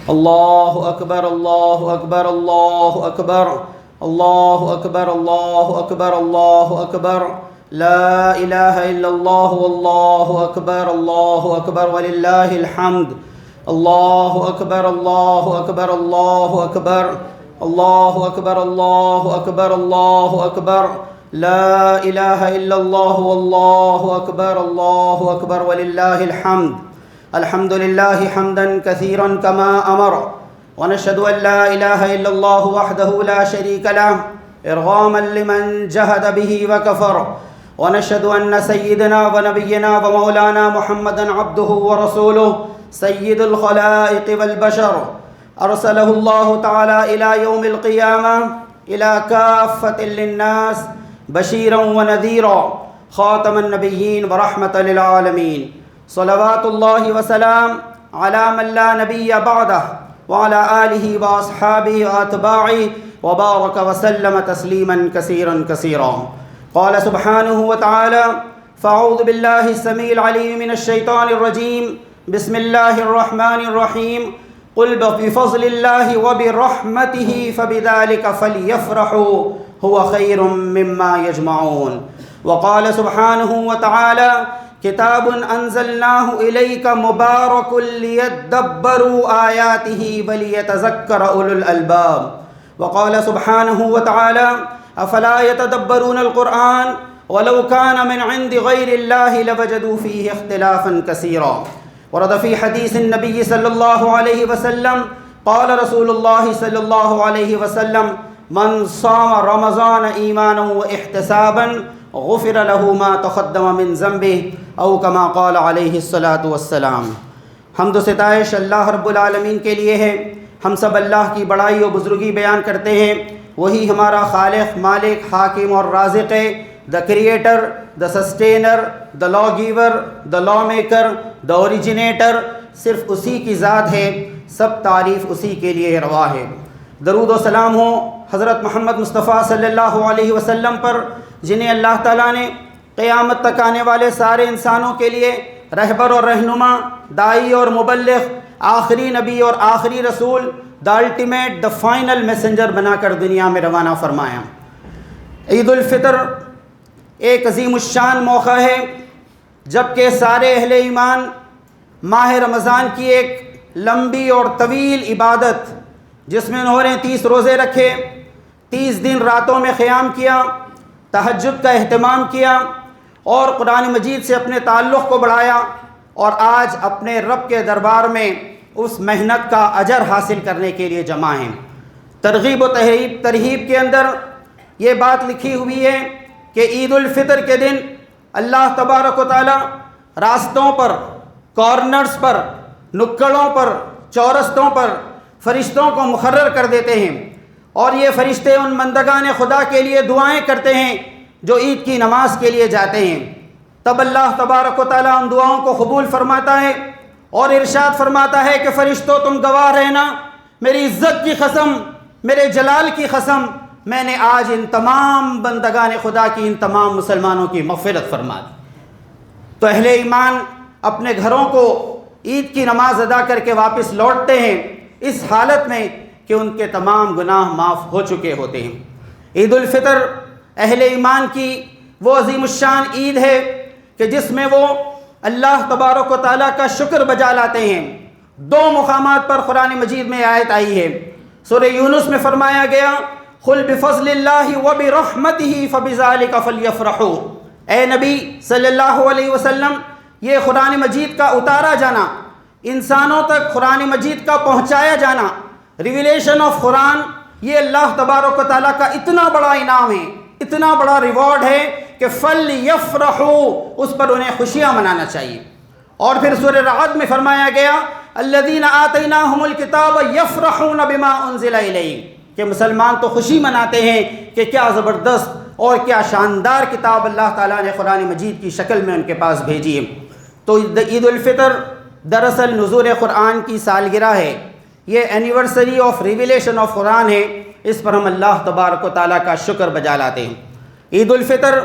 اللہ اکبر اللہ اکبر اللہ اکبر اللہ اکبر اللہ اکبر اللہ اکبر لا الہ الا اللہ واللہ اکبر وللہ الحمد اللہ اکبر اللہ اکبر اللہ اکبر اللہ اکبر اللہ اکبر اللہ اکبر لا الہ الا اللہ واللہ اکبر وللہ الحمد الحمد للہ حمدا کثیرا کما امر ونشهد ان لا الہ الا اللہ وحدہ لا شریک له ارغاما لمن جہد به وکفر ونشهد ان سیدنا ونبینا ومولانا محمدا عبده ورسوله سید الخلائق والبشر ارسلہ اللہ تعالی الى یوم القیامہ الى کافۃ للناس بشیرا ونذیرا خاتم النبیین ورحمۃ للعالمین صلوات اللہ وسلام علی من لا نبی بعدہ وعلى آلہ واصحابہ واتباعہ وبارک وسلم تسلیما کثیرا کثیرا قال سبحانہ وتعالی فاعوذ باللہ السمیع العلیم من الشیطان الرجیم بسم اللہ الرحمن الرحیم قل بفضل اللہ وبرحمتہ فبذلک فلیفرحوا هو خیر مما یجمعون وقال سبحانہ وتعالی کتاب انزلناہ الیک مبارک لیدبروا آیاتہ ولیتذکر اولو الالباب وقال سبحانہ وتعالی افلا یتدبرون القرآن ولو کان من عند غیر اللہ لوجدوا فیہ اختلافا کثیرا ورد فی حدیث النبی صلی اللہ علیہ وسلم قال رسول اللہ صلی اللہ علیہ وسلم من صام رمضان ایمانا واحتسابا غفر له ما تقدم من ذنبه او كما قال علیہ الصلاۃ والسلام۔ حمد و ستائش اللہ رب العالمین کے لیے ہے۔ ہم سب اللہ کی بڑائی و بزرگی بیان کرتے ہیں۔ وہی ہمارا خالق، مالک، حاکم اور رازق ہے۔ The creator, the sustainer, the law giver, the law maker, the originator, صرف اسی کی ذات ہے۔ سب تعریف اسی کے لیے روا ہے۔ درود و سلام ہو حضرت محمد مصطفیٰ صلی اللہ علیہ وسلم پر، جنہیں اللہ تعالیٰ نے قیامت تک آنے والے سارے انسانوں کے لیے رہبر اور رہنما، داعی اور مبلغ، آخری نبی اور آخری رسول، the ultimate, the final messenger بنا کر دنیا میں روانہ فرمایا۔ عید الفطر ایک عظیم الشان موقع ہے جبکہ سارے اہل ایمان ماہ رمضان کی ایک لمبی اور طویل عبادت جس میں انہوں نے 30 روزے رکھے، 30 دن راتوں میں قیام کیا، تہجد کا اہتمام کیا اور قرآن مجید سے اپنے تعلق کو بڑھایا، اور آج اپنے رب کے دربار میں اس محنت کا اجر حاصل کرنے کے لیے جمع ہیں۔ ترغیب و ترہیب کے اندر یہ بات لکھی ہوئی ہے کہ عید الفطر کے دن اللہ تبارک و تعالی راستوں پر، کارنرز پر، نکڑوں پر، چورستوں پر فرشتوں کو مقرر کر دیتے ہیں، اور یہ فرشتے ان بندگان خدا کے لیے دعائیں کرتے ہیں جو عید کی نماز کے لیے جاتے ہیں۔ تب اللہ تبارک و تعالیٰ ان دعاؤں کو قبول فرماتا ہے اور ارشاد فرماتا ہے کہ فرشتوں تم گواہ رہنا، میری عزت کی قسم، میرے جلال کی قسم، میں نے آج ان تمام بندگان خدا کی، ان تمام مسلمانوں کی مغفرت فرما دی۔ تو اہل ایمان اپنے گھروں کو عید کی نماز ادا کر کے واپس لوٹتے ہیں اس حالت میں کہ ان کے تمام گناہ معاف ہو چکے ہوتے ہیں۔ عید الفطر اہل ایمان کی وہ عظیم الشان عید ہے کہ جس میں وہ اللہ تبارک و تعالیٰ کا شکر بجا لاتے ہیں۔ 2 مقامات پر قرآن مجید میں آیت آئی ہے۔ سورہ یونس میں فرمایا گیا قل بفضل اللہ وبرحمتہ فبذلک فلیفرحوا۔ اے نبی صلی اللہ علیہ وسلم، یہ قرآن مجید کا اتارا جانا، انسانوں تک قرآن مجید کا پہنچایا جانا، ریویلیشن آف قرآن، یہ اللہ تبارک و تعالیٰ کا اتنا بڑا انعام ہے، اتنا بڑا ریوارڈ ہے کہ فَلْيَفْرَحُوا، اس پر انہیں خوشیاں منانا چاہیے۔ اور پھر سورہ رعد میں فرمایا گیا الَّذِينَ آتَيْنَاهُمُ الْكِتَابَ يَفْرَحُونَ بِمَا أُنزِلَ إِلَيْهِمْ، کہ مسلمان تو خوشی مناتے ہیں کہ کیا زبردست اور کیا شاندار کتاب اللہ تعالیٰ نے قرآن مجید کی شکل میں ان کے پاس بھیجی ہے۔ تو عید الفطر دراصل نزول قرآن کی سالگرہ ہے، یہ اینیورسری آف ریویلیشن آف قرآن ہے، اس پر ہم اللہ تبارک و تعالیٰ کا شکر بجا لاتے ہیں۔ عید الفطر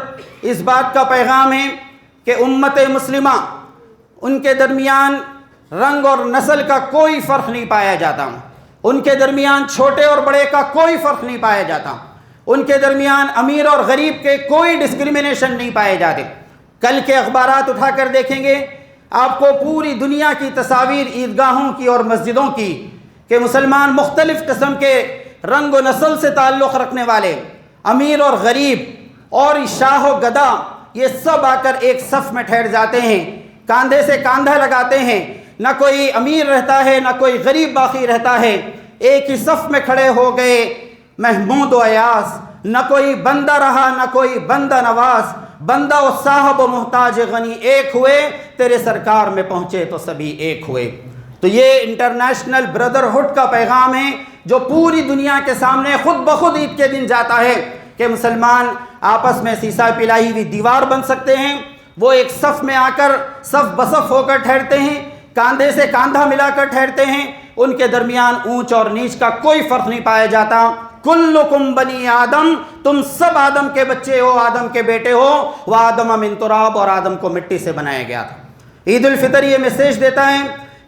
اس بات کا پیغام ہے کہ امت مسلمہ ان کے درمیان رنگ اور نسل کا کوئی فرق نہیں پایا جاتا، ان کے درمیان چھوٹے اور بڑے کا کوئی فرق نہیں پایا جاتا، ان کے درمیان امیر اور غریب کے کوئی ڈسکریمنیشن نہیں پائے جاتے۔ کل کے اخبارات اٹھا کر دیکھیں گے آپ کو پوری دنیا کی تصاویر عیدگاہوں کی اور مسجدوں کی کہ مسلمان مختلف قسم کے رنگ و نسل سے تعلق رکھنے والے، امیر اور غریب اور شاہ و گدا، یہ سب آ کر ایک صف میں ٹھہر جاتے ہیں، کاندھے سے کاندھا لگاتے ہیں، نہ کوئی امیر رہتا ہے نہ کوئی غریب باقی رہتا ہے، ایک ہی صف میں کھڑے ہو گئے محمود و ایاز، نہ کوئی بندہ رہا نہ کوئی بندہ نواز، بندہ و صاحب و محتاج غنی ایک ہوئے، تیرے سرکار میں پہنچے تو سبھی ایک ہوئے۔ تو یہ انٹرنیشنل بردرہڈ کا پیغام ہے جو پوری دنیا کے سامنے خود بخود عید کے دن جاتا ہے کہ مسلمان آپس میں سیسا پلائی ہوئی دیوار بن سکتے ہیں، وہ ایک صف میں آ کر صف بصف ہو کر ٹھہرتے ہیں، کاندھے سے کاندھا ملا کر ٹھہرتے ہیں، ان کے درمیان اونچ اور نیچ کا کوئی فرق نہیں پایا جاتا۔ کلکم بنی آدم، تم سب آدم کے بچے ہو، آدم کے بیٹے ہو، وآدم من تراب، اور آدم کو مٹی سے بنایا گیا تھا۔ عید الفطر یہ میسیج دیتا ہے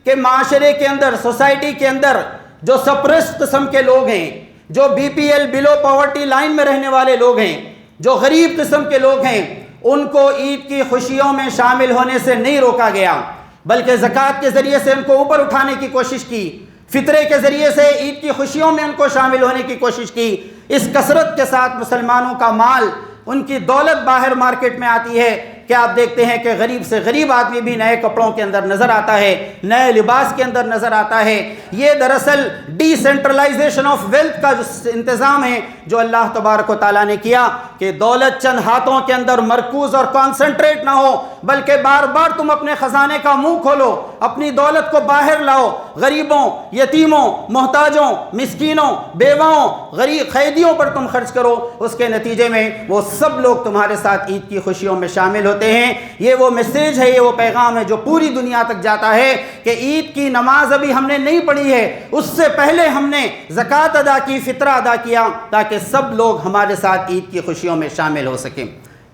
کہ معاشرے کے اندر، سوسائٹی کے اندر جو سپریسڈ قسم کے لوگ ہیں، جو بی پی ایل بلو پاورٹی لائن میں رہنے والے لوگ ہیں، جو غریب قسم کے لوگ ہیں، ان کو عید کی خوشیوں میں شامل ہونے سے نہیں روکا گیا، بلکہ زکوٰۃ کے ذریعے سے ان کو اوپر اٹھانے کی کوشش کی، فطرے کے ذریعے سے عید کی خوشیوں میں ان کو شامل ہونے کی کوشش کی۔ اس کثرت کے ساتھ مسلمانوں کا مال، ان کی دولت باہر مارکیٹ میں آتی ہے کہ آپ دیکھتے ہیں کہ غریب سے غریب آدمی بھی نئے کپڑوں کے اندر نظر آتا ہے، نئے لباس کے اندر نظر آتا ہے۔ یہ دراصل ڈی سینٹرلائزیشن آف ویلتھ کا جو انتظام ہے جو اللہ تبارک و تعالیٰ نے کیا کہ دولت چند ہاتھوں کے اندر مرکوز اور کانسنٹریٹ نہ ہو، بلکہ بار بار تم اپنے خزانے کا منہ کھولو، اپنی دولت کو باہر لاؤ، غریبوں، یتیموں، محتاجوں، مسکینوں، بیواؤں، غریب قیدیوں پر تم خرچ کرو۔ اس کے نتیجے میں وہ سب لوگ تمہارے ساتھ عید کی خوشیوں میں شامل ہوتے ہیں۔ یہ وہ میسیج ہے، یہ وہ پیغام ہے جو پوری دنیا تک جاتا ہے کہ عید کی نماز ابھی ہم نے نہیں پڑھی ہے، اس سے پہلے ہم نے زکوٰۃ ادا کی، فطرہ ادا کیا، تاکہ سب لوگ ہمارے ساتھ عید کی خوشیوں میں شامل ہو سکیں۔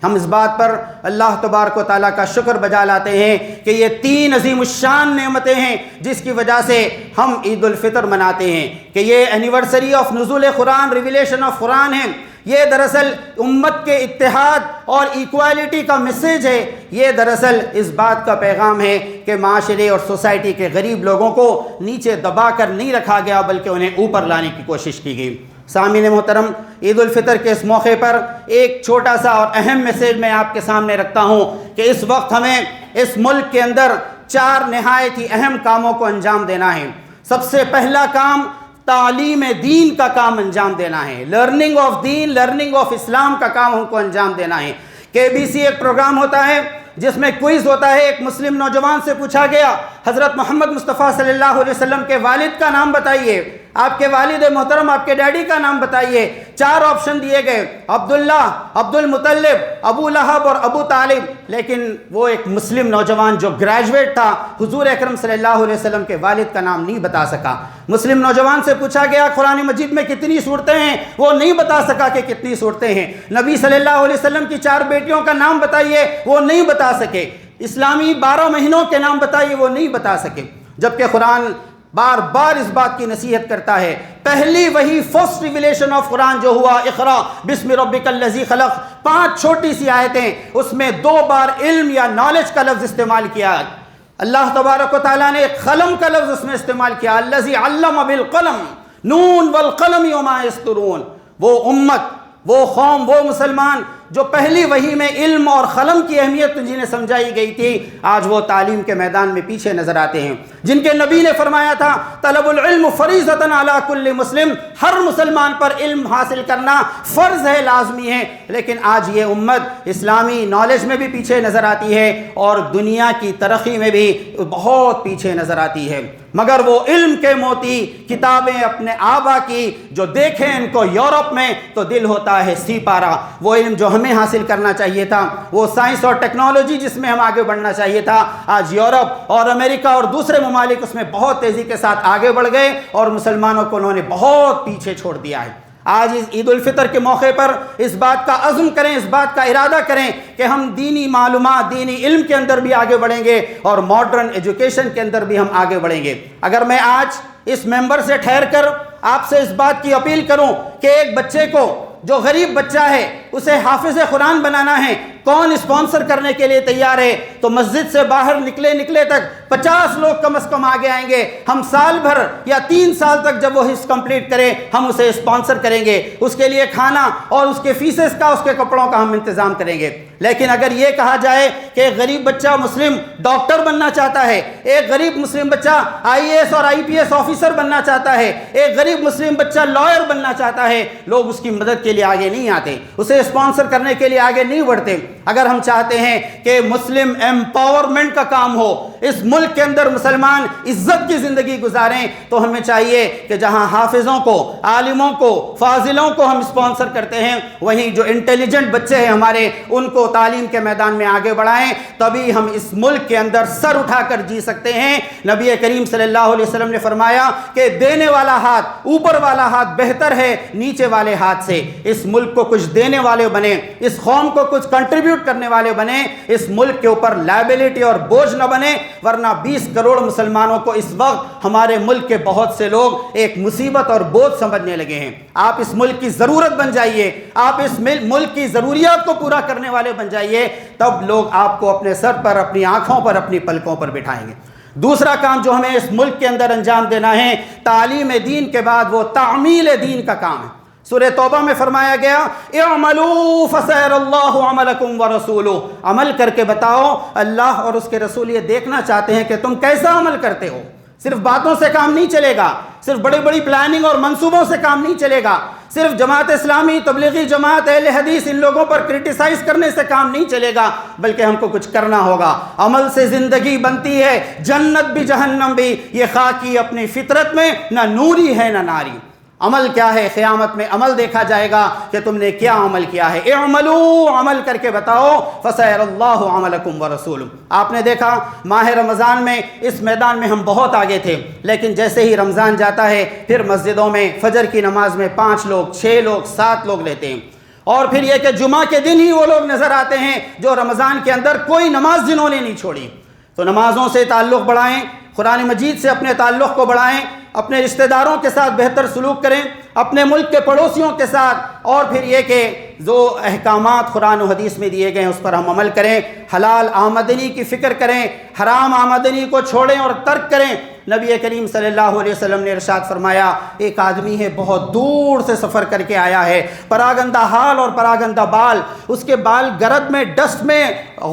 ہم اس بات پر اللہ تبارک و تعالیٰ کا شکر بجا لاتے ہیں کہ یہ 3 عظیم الشان نعمتیں ہیں جس کی وجہ سے ہم عید الفطر مناتے ہیں، کہ یہ اینیورسری آف نزول قرآن، ریویلیشن آف قرآن ہے، یہ دراصل امت کے اتحاد اور ایکوالٹی کا میسیج ہے، یہ دراصل اس بات کا پیغام ہے کہ معاشرے اور سوسائٹی کے غریب لوگوں کو نیچے دبا کر نہیں رکھا گیا بلکہ انہیں اوپر لانے کی کوشش کی گئی۔ سامعین محترم، عید الفطر کے اس موقع پر ایک چھوٹا سا اور اہم میسیج میں آپ کے سامنے رکھتا ہوں کہ اس وقت ہمیں اس ملک کے اندر 4 نہایت ہی اہم کاموں کو انجام دینا ہے۔ سب سے پہلا کام تعلیم دین کا کام انجام دینا ہے، learning of deen, learning of Islam کا کام ہم کو انجام دینا ہے۔ KBC ایک پروگرام ہوتا ہے جس میں کوئز ہوتا ہے، ایک مسلم نوجوان سے پوچھا گیا حضرت محمد مصطفیٰ صلی اللہ علیہ وسلم کے والد کا نام بتائیے، آپ کے والد محترم، آپ کے ڈیڈی کا نام بتائیے۔ 4 آپشن دیے گئے، عبداللہ، عبد المطلب، ابو لہب اور ابو طالب، لیکن وہ ایک مسلم نوجوان جو گریجویٹ تھا حضور اکرم صلی اللہ علیہ وسلم کے والد کا نام نہیں بتا سکا۔ مسلم نوجوان سے پوچھا گیا قرآن مجید میں کتنی صورتیں ہیں، وہ نہیں بتا سکا کہ کتنی صورتیں ہیں۔ نبی صلی اللہ علیہ وسلم کی 4 بیٹیوں کا نام بتائیے، وہ نہیں بتا سکے۔ اسلامی 12 مہینوں کے نام بتائیے، وہ نہیں بتا سکے، جبکہ قرآن بار بار اس بات کی نصیحت کرتا ہے۔ پہلی وہی فرسٹ ریویلیشن آف قرآن جو ہوا، اقرا بسم ربک الذی خلق، 5 چھوٹی سی آیتیں، اس میں 2 بار علم یا نالج کا لفظ استعمال کیا۔ اللہ تبارک و تعالیٰ نے قلم کا لفظ اس میں استعمال کیا، الذی علم بالقلم، نون والقلم وما یسطرون۔ وہ امت، وہ قوم، وہ مسلمان جو پہلی وحی میں علم اور قلم کی اہمیت جنہیں سمجھائی گئی تھی، آج وہ تعلیم کے میدان میں پیچھے نظر آتے ہیں۔ جن کے نبی نے فرمایا تھا طلب العلم فریضۃ علی کل مسلم، ہر مسلمان پر علم حاصل کرنا فرض ہے، لازمی ہے، لیکن آج یہ امت اسلامی نالج میں بھی پیچھے نظر آتی ہے اور دنیا کی ترقی میں بھی بہت پیچھے نظر آتی ہے۔ مگر وہ علم کے موتی کتابیں اپنے آبا کی جو دیکھیں ان کو یورپ میں تو دل ہوتا ہے سی پارا۔ وہ علم جو ہمیں حاصل کرنا چاہیے تھا، وہ سائنس اور ٹیکنالوجی جس میں ہم آگے بڑھنا چاہیے تھا، آج یورپ اور امریکہ اور دوسرے ممالک اس میں بہت تیزی کے ساتھ آگے بڑھ گئے اور مسلمانوں کو انہوں نے بہت پیچھے چھوڑ دیا ہے۔ آج اس عید الفطر کے موقع پر اس بات کا عزم کریں، اس بات کا ارادہ کریں کہ ہم دینی معلومات، دینی علم کے اندر بھی آگے بڑھیں گے اور ماڈرن ایجوکیشن کے اندر بھی ہم آگے بڑھیں گے۔ اگر میں آج اس ممبر سے ٹھہر کر آپ سے اس بات کی اپیل کروں کہ ایک بچے کو جو غریب بچہ ہے اسے حافظ قرآن بنانا ہے، کون اسپانسر کرنے کے لیے تیار ہے؟ تو مسجد سے باہر نکلے تک 50 لوگ کم از کم آگے آئیں گے۔ ہم سال بھر یا 3 سال تک جب وہ حفظ کمپلیٹ کرے ہم اسے اسپانسر کریں گے، اس کے لیے کھانا اور اس کے فیسز کا، اس کے کپڑوں کا ہم انتظام کریں گے۔ لیکن اگر یہ کہا جائے کہ ایک غریب بچہ مسلم ڈاکٹر بننا چاہتا ہے، ایک غریب مسلم بچہ IAS اور IPS آفیسر بننا چاہتا ہے، ایک غریب مسلم بچہ لائر بننا چاہتا ہے، لوگ اس کی مدد کے لیے آگے نہیں آتے، اسے اسپانسر کرنے کے لیے آگے نہیں بڑھتے۔ اگر ہم چاہتے ہیں کہ مسلم ایمپاورمنٹ کا کام ہو، اس ملک کے اندر مسلمان عزت کی زندگی گزاریں، تو ہمیں چاہیے کہ جہاں حافظوں کو، عالموں کو، فاضلوں کو ہم اسپانسر کرتے ہیں، وہیں جو انٹیلیجنٹ بچے ہیں ہمارے ان کو تعلیم کے میدان میں آگے بڑھائیں، تبھی ہم اس ملک کے اندر سر اٹھا کر جی سکتے ہیں۔ نبی کریم صلی اللہ علیہ وسلم نے فرمایا کہ دینے والا ہاتھ، اوپر والا ہاتھ بہتر ہے نیچے والے ہاتھ سے۔ اس ملک کو کچھ دینے والے بنے، اس قوم کو کچھ کنٹریبیوٹ کرنے والے بنے، اس ملک کے اوپر لائبلٹی اور بوجھ نہ بنے، ورنہ 20 کروڑ مسلمانوں کو اس وقت ہمارے ملک کے بہت سے لوگ ایک مصیبت اور بوجھ سمجھنے لگے ہیں۔ آپ اس ملک کی ضرورت بن جائیے، آپ اس ملک کی ضروریات کو پورا کرنے والے بن جائیے، تب لوگ آپ کو اپنے سر پر، اپنی آنکھوں پر، اپنی پلکوں پر بٹھائیں گے۔ دوسرا کام جو ہمیں اس ملک کے اندر انجام دینا ہے، تعلیم دین کے بعد وہ تعمیل دین کا کام ہے۔ سورہ توبہ میں فرمایا گیا اعملوا فسيرى الله عملكم ورسوله، عمل کر کے بتاؤ، اللہ اور اس کے رسول یہ دیکھنا چاہتے ہیں کہ تم کیسا عمل کرتے ہو۔ صرف باتوں سے کام نہیں چلے گا، صرف بڑی بڑی پلاننگ اور منصوبوں سے کام نہیں چلے گا، صرف جماعت اسلامی، تبلیغی جماعت، اہل حدیث ان لوگوں پر کرٹیسائز کرنے سے کام نہیں چلے گا، بلکہ ہم کو کچھ کرنا ہوگا۔ عمل سے زندگی بنتی ہے، جنت بھی جہنم بھی، یہ خاکی اپنی فطرت میں نہ نوری ہے نہ ناری۔ عمل کیا ہے؟ قیامت میں عمل دیکھا جائے گا کہ تم نے کیا عمل کیا ہے۔ اعملوا، عمل کر کے بتاؤ، فسيرى الله عملكم ورسوله۔ آپ نے دیکھا ماہ رمضان میں اس میدان میں ہم بہت آگے تھے، لیکن جیسے ہی رمضان جاتا ہے پھر مسجدوں میں فجر کی نماز میں 5 لوگ، 6 لوگ، 7 لوگ لیتے ہیں، اور پھر یہ کہ جمعہ کے دن ہی وہ لوگ نظر آتے ہیں جو رمضان کے اندر کوئی نماز جنہوں نے نہیں چھوڑی۔ تو نمازوں سے تعلق بڑھائیں، قرآن مجید سے اپنے تعلق کو بڑھائیں، اپنے رشتہ داروں کے ساتھ بہتر سلوک کریں، اپنے ملک کے پڑوسیوں کے ساتھ، اور پھر یہ کہ جو احکامات قرآن و حدیث میں دیے گئے ہیں اس پر ہم عمل کریں، حلال آمدنی کی فکر کریں، حرام آمدنی کو چھوڑیں اور ترک کریں۔ نبی کریم صلی اللہ علیہ وسلم نے ارشاد فرمایا، ایک آدمی ہے بہت دور سے سفر کر کے آیا ہے، پراگندہ حال اور پراگندہ بال، اس کے بال گرد میں، ڈسٹ میں،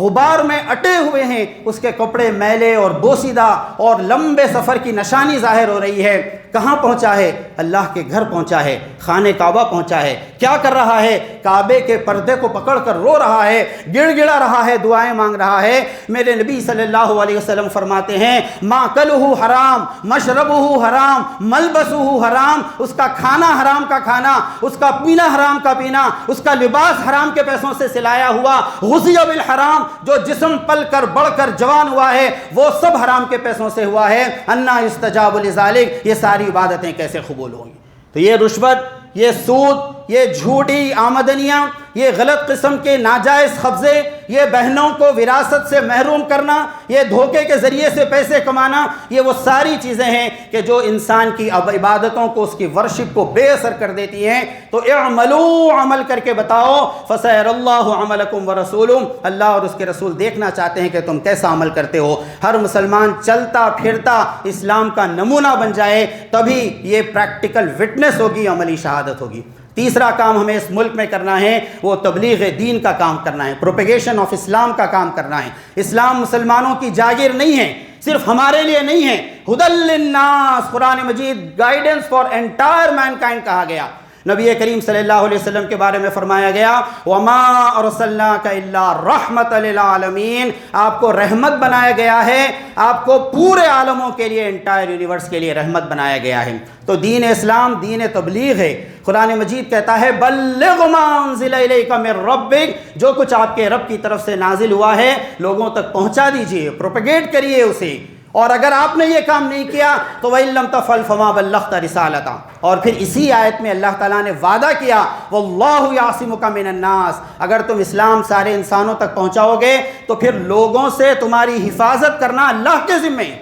غبار میں اٹے ہوئے ہیں، اس کے کپڑے میلے اور بوسیدہ، اور لمبے سفر کی نشانی ظاہر ہو رہی ہے۔ کہاں پہنچا ہے؟ اللہ کے گھر پہنچا ہے، خانہ کعبہ پہنچا ہے۔ کیا کر رہا ہے؟ کعبے کے پردے کو پکڑ کر رو رہا ہے، گڑ گڑا رہا ہے، دعائیں مانگ رہا ہے۔ میرے نبی صلی اللہ علیہ وسلم فرماتے ہیں ماکلہ حرام، مشربہ حرام، ملبسہ حرام، اس کا کھانا حرام کا کھانا، اس کا پینا حرام کا پینا، اس کا لباس حرام کے پیسوں سے سلایا ہوا، غذی بالحرام، جو جسم پل کر بڑھ کر جوان ہوا ہے وہ سب حرام کے پیسوں سے ہوا ہے۔ انا یستجاب لذالک، یہ ساری عبادتیں کیسے قبول ہوں گی؟ تو یہ رشوت، یہ سود، یہ جھوٹی آمدنیاں، یہ غلط قسم کے ناجائز قبضے، یہ بہنوں کو وراثت سے محروم کرنا، یہ دھوکے کے ذریعے سے پیسے کمانا، یہ وہ ساری چیزیں ہیں کہ جو انسان کی عبادتوں کو، اس کی ورشپ کو بے اثر کر دیتی ہیں۔ تو اعملوا، عمل کر کے بتاؤ، فسيرى الله عملكم ورسوله، اللہ اور اس کے رسول دیکھنا چاہتے ہیں کہ تم کیسا عمل کرتے ہو۔ ہر مسلمان چلتا پھرتا اسلام کا نمونہ بن جائے، تبھی یہ پریکٹیکل وٹنس ہوگی، عملی شہادت ہوگی۔ تیسرا کام ہمیں اس ملک میں کرنا ہے وہ تبلیغ دین کا کام کرنا ہے، پروپیگیشن آف اسلام کا کام کرنا ہے۔ اسلام مسلمانوں کی جاگیر نہیں ہے، صرف ہمارے لیے نہیں ہے۔ ہدی للناس، Quran Majeed guidance for entire mankind کہا گیا۔ نبی کریم صلی اللہ علیہ وسلم کے بارے میں فرمایا گیا وَمَا أَرْسَلْنَاكَ إِلَّا رَحْمَةً لِلْعَالَمِينَ، آپ کو رحمت بنایا گیا ہے، آپ کو پورے عالموں کے لیے، انٹائر یونیورس کے لیے رحمت بنایا گیا ہے۔ تو دین اسلام دین تبلیغ ہے۔ قرآن مجید کہتا ہے بلغ ما انزل الیک من ربک، جو کچھ آپ کے رب کی طرف سے نازل ہوا ہے لوگوں تک پہنچا دیجئے، پروپیگیٹ کریے اسے۔ اور اگر آپ نے یہ کام نہیں کیا تو وَإِن لَّمْ تَفْعَلْ فَمَا بَلَّغْتَ رِسَالَتَهُ، اور پھر اسی آیت میں اللہ تعالیٰ نے وعدہ کیا وَاللَّهُ يَعْصِمُكَ مِنَ النَّاسِ، اگر تم اسلام سارے انسانوں تک پہنچاؤ گے تو پھر لوگوں سے تمہاری حفاظت کرنا اللہ کے ذمے ہے۔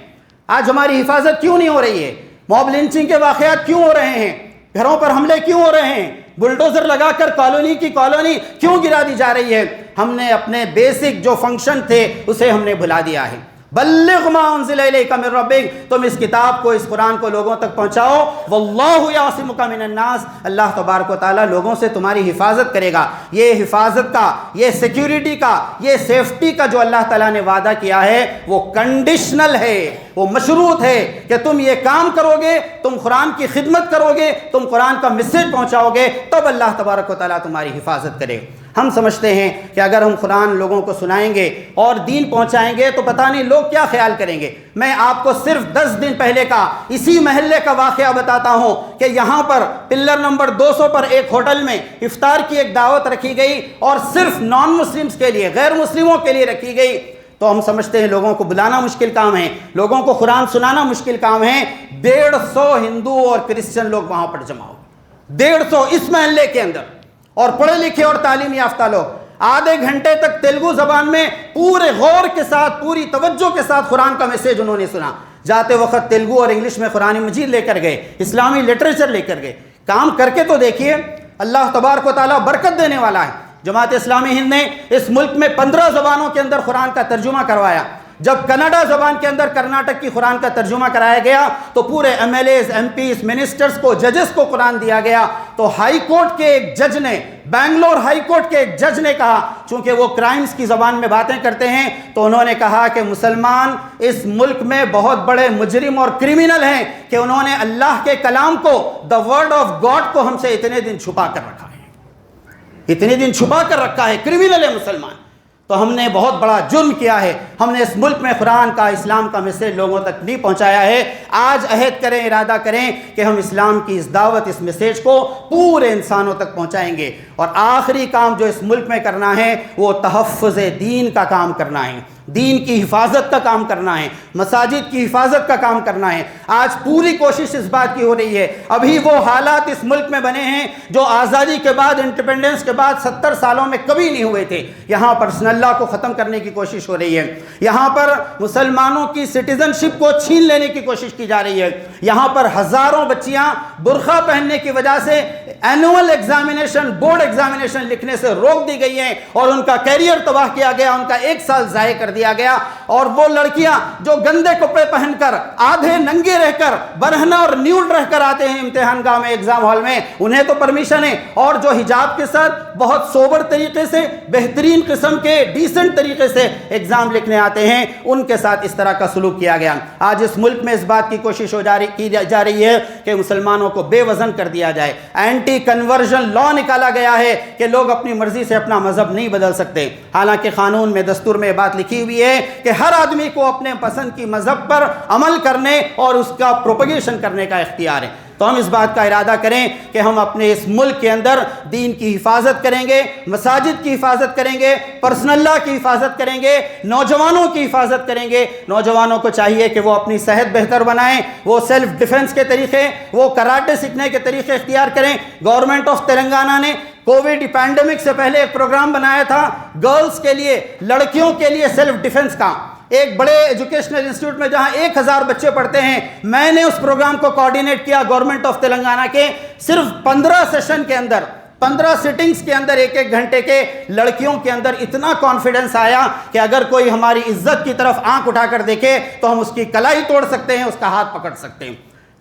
آج ہماری حفاظت کیوں نہیں ہو رہی ہے؟ موب لنچنگ کے واقعات کیوں ہو رہے ہیں؟ گھروں پر حملے کیوں ہو رہے ہیں؟ بلڈوزر لگا کر کالونی کی کالونی کیوں گرا دی جا رہی ہے؟ ہم نے اپنے بیسک جو فنکشن تھے اسے ہم نے بھلا دیا ہے۔ بلغ ما انزل الیک من ربک، تم اس کتاب کو، اس قرآن کو لوگوں تک پہنچاؤ۔ واللہ یعصمک من الناس، اللہ تبارک و تعالیٰ لوگوں سے تمہاری حفاظت کرے گا۔ یہ حفاظت کا، یہ سیکیورٹی کا، یہ سیفٹی کا جو اللہ تعالیٰ نے وعدہ کیا ہے وہ کنڈیشنل ہے، وہ مشروط ہے کہ تم یہ کام کرو گے، تم قرآن کی خدمت کرو گے، تم قرآن کا میسج پہنچاؤ گے، تب اللہ تبارک و تعالیٰ تمہاری حفاظت کرے گا۔ ہم سمجھتے ہیں کہ اگر ہم قرآن لوگوں کو سنائیں گے اور دین پہنچائیں گے تو پتہ نہیں لوگ کیا خیال کریں گے۔ میں آپ کو صرف 10 دن پہلے کا اسی محلے کا واقعہ بتاتا ہوں کہ یہاں پر پلر نمبر 200 پر ایک ہوٹل میں افطار کی ایک دعوت رکھی گئی اور صرف نان مسلمز کے لیے، غیر مسلموں کے لیے رکھی گئی۔ تو ہم سمجھتے ہیں لوگوں کو بلانا مشکل کام ہے، لوگوں کو قرآن سنانا مشکل کام ہے۔ 150 ہندو اور کرسچن لوگ وہاں پر جمع ہو، 150 اس محلے کے اندر، اور پڑھے لکھے اور تعلیم یافتہ لوگ آدھے گھنٹے تک تیلگو زبان میں پورے غور کے ساتھ، پوری توجہ کے ساتھ قرآن کا میسیج انہوں نے سنا۔ جاتے وقت تیلگو اور انگلش میں قرآن مجید لے کر گئے، اسلامی لٹریچر لے کر گئے۔ کام کر کے تو دیکھیے، اللہ تبارک و تعالیٰ برکت دینے والا ہے۔ جماعت اسلامی ہند نے اس ملک میں 15 زبانوں کے اندر قرآن کا ترجمہ کروایا۔ جب کناڈا زبان کے اندر کرناٹک کی قرآن کا ترجمہ کرایا گیا تو پورے M L As, M Ps, ministers کو، ججز کو قرآن دیا گیا۔ تو ہائی کورٹ کے ایک جج نے، بنگلور ہائی کورٹ کے ایک جج نے کہا، چونکہ وہ کرائمز کی زبان میں باتیں کرتے ہیں، تو انہوں نے کہا کہ مسلمان اس ملک میں بہت بڑے مجرم اور کرمینل ہیں کہ انہوں نے اللہ کے کلام کو، دا ورڈ آف گاڈ کو ہم سے اتنے دن چھپا کر رکھا ہے، اتنے دن چھپا کر رکھا ہے، کرمینل ہے مسلمان۔ تو ہم نے بہت بڑا جرم کیا ہے، ہم نے اس ملک میں قرآن کا، اسلام کا میسیج لوگوں تک نہیں پہنچایا ہے۔ آج عہد کریں، ارادہ کریں کہ ہم اسلام کی اس دعوت، اس میسیج کو پورے انسانوں تک پہنچائیں گے۔ اور آخری کام جو اس ملک میں کرنا ہے وہ تحفظ دین کا کام کرنا ہے، دین کی حفاظت کا کام کرنا ہے، مساجد کی حفاظت کا کام کرنا ہے۔ آج پوری کوشش اس بات کی ہو رہی ہے، ابھی وہ حالات اس ملک میں بنے ہیں جو آزادی کے بعد، انڈیپینڈنس کے بعد 70 سالوں میں کبھی نہیں ہوئے تھے۔ یہاں پر سن اللہ کو ختم کرنے کی کوشش ہو رہی ہے، یہاں پر مسلمانوں کی سٹیزن شپ کو چھین لینے کی کوشش کی جا رہی ہے، یہاں پر ہزاروں بچیاں برقع پہننے کی وجہ سے اینول ایگزامینیشن، بورڈ ایگزامینیشن لکھنے سے روک دی گئی ہیں اور ان کا کیریئر تباہ کیا گیا، ان کا 1 سال ضائع کر دیا گیا۔ اور وہ لڑکیاں جو گندے کپڑے پہن کر، آدھے ننگے رہ کر، برہنہ اور نیوڈ رہ کر آتے ہیں امتحان گاہ میں، ایگزام ہال میں، انہیں تو پرمیشن ہے، اور جو حجاب کے ساتھ بہت سوبر طریقے سے، بہترین قسم کے ڈیسنٹ طریقے سے ایگزام لکھنے آتے ہیں، ان کے ساتھ اس طرح کا سلوک کیا گیا۔ آج اس ملک میں اس بات کی کوشش کی جا رہی ہے کہ مسلمانوں کو بے وزن کر دیا جائے، اینٹی کنورژن لا نکالا گیا ہے کہ لوگ اپنی مرضی سے اپنا مذہب نہیں بدل سکتے۔ حالانکہ قانون میں، دستور میں بات لکھی ہوئی ہے کہ ہر آدمی کو اپنے پسند کی مذہب پر عمل کرنے اور اس کا پروپیگیشن کرنے کا اختیار ہے۔ تو ہم اس بات کا ارادہ کریں کہ ہم اپنے اس ملک کے اندر دین کی حفاظت کریں گے، مساجد کی حفاظت کریں گے، پرسنل اللہ کی حفاظت کریں گے، نوجوانوں کی حفاظت کریں گے۔ نوجوانوں کو چاہیے کہ وہ اپنی صحت بہتر بنائیں، وہ سیلف ڈیفنس کے طریقے، وہ کراٹے سیکھنے کے طریقے اختیار کریں۔ گورنمنٹ آف تلنگانہ نے کووڈ پینڈیمک سے پہلے ایک پروگرام بنایا تھا گرلز کے لیے، لڑکیوں کے لیے سیلف ڈیفنس کا، ایک بڑے ایجوکیشنل انسٹیٹیوٹ میں جہاں 1000 بچے پڑھتے ہیں۔ میں نے اس پروگرام کو کوارڈینیٹ کیا گورنمنٹ آف تلنگانہ کے۔ صرف 15 سیشن کے اندر، 15 سٹنگز کے اندر، 1-1 گھنٹے کے، لڑکیوں کے اندر اتنا کانفیڈنس آیا کہ اگر کوئی ہماری عزت کی طرف آنکھ اٹھا کر دیکھے تو ہم اس کی کلائی توڑ سکتے ہیں، اس کا ہاتھ پکڑ سکتے ہیں۔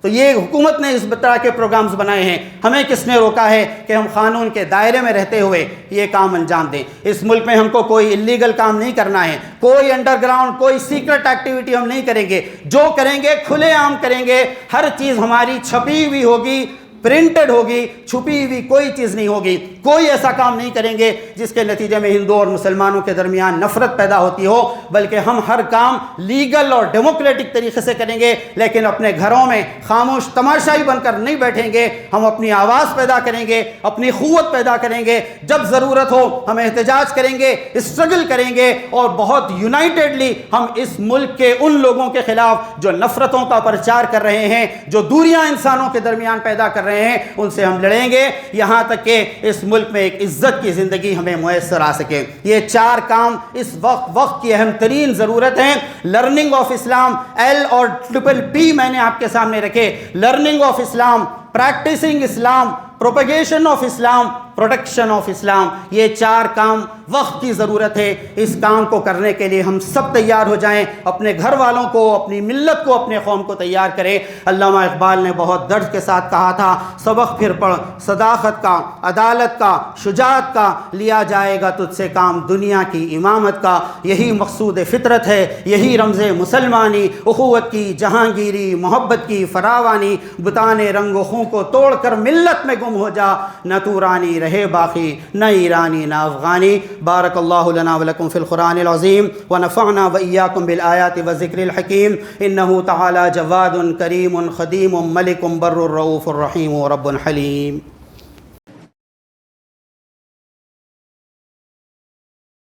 تو یہ حکومت نے اس طرح کے پروگرامز بنائے ہیں، ہمیں کس نے روکا ہے کہ ہم قانون کے دائرے میں رہتے ہوئے یہ کام انجام دیں؟ اس ملک میں ہم کو کوئی اللیگل کام نہیں کرنا ہے، کوئی انڈر گراؤنڈ، کوئی سیکرٹ ایکٹیویٹی ہم نہیں کریں گے، جو کریں گے کھلے عام کریں گے، ہر چیز ہماری چھپی ہوئی ہوگی، پرنٹڈ ہوگی، چھپی ہوئی کوئی چیز نہیں ہوگی۔ کوئی ایسا کام نہیں کریں گے جس کے نتیجے میں ہندو اور مسلمانوں کے درمیان نفرت پیدا ہوتی ہو، بلکہ ہم ہر کام لیگل اور ڈیموکریٹک طریقے سے کریں گے، لیکن اپنے گھروں میں خاموش تماشائی بن کر نہیں بیٹھیں گے۔ ہم اپنی آواز پیدا کریں گے، اپنی قوت پیدا کریں گے، جب ضرورت ہو ہم احتجاج کریں گے، اسٹرگل کریں گے، اور بہت یونائٹڈلی ہم اس ملک کے ان لوگوں کے خلاف جو نفرتوں کا پرچار کر رہے ہیں، جو دوریاں انسانوں کے درمیان پیدا کر رہے ہیں، ان سے ہم لڑیں گے، یہاں تک کہ اس ملک میں ایک عزت کی زندگی ہمیں میسر آ سکے۔ یہ 4 کام اس وقت کی اہم ترین ضرورت ہیں۔ لرننگ آف اسلام، L اور PPP میں نے آپ کے سامنے رکھے۔ Learning of Islam, practising Islam, propagation of Islam, protection of Islam, یہ 4 کام وقت کی ضرورت ہے۔ اس کام کو کرنے کے لیے ہم سب تیار ہو جائیں، اپنے گھر والوں کو، اپنی ملت کو، اپنے قوم کو تیار کریں۔ علامہ اقبال نے بہت درد کے ساتھ کہا تھا، سبق پھر پڑھ صداقت کا، عدالت کا، شجاعت کا، لیا جائے گا تجھ سے کام دنیا کی امامت کا۔ یہی مقصود فطرت ہے، یہی رمز مسلمانی، اخوت کی جہانگیری، محبت کی فراوانی، بتانے رنگ و خوں کو توڑ کر ملت میں گم ہو جا، نہ تورانی رہے باقی، نہ ایرانی نہ افغانی۔ بارک اللہ لنا ولکم فی القرآن العظیم ونفعنا وإیاکم بالآیات والذکر الحکیم، انہ تعالی جواد کریم خدیم ملک بر الرؤوف الرحیم رب حلیم۔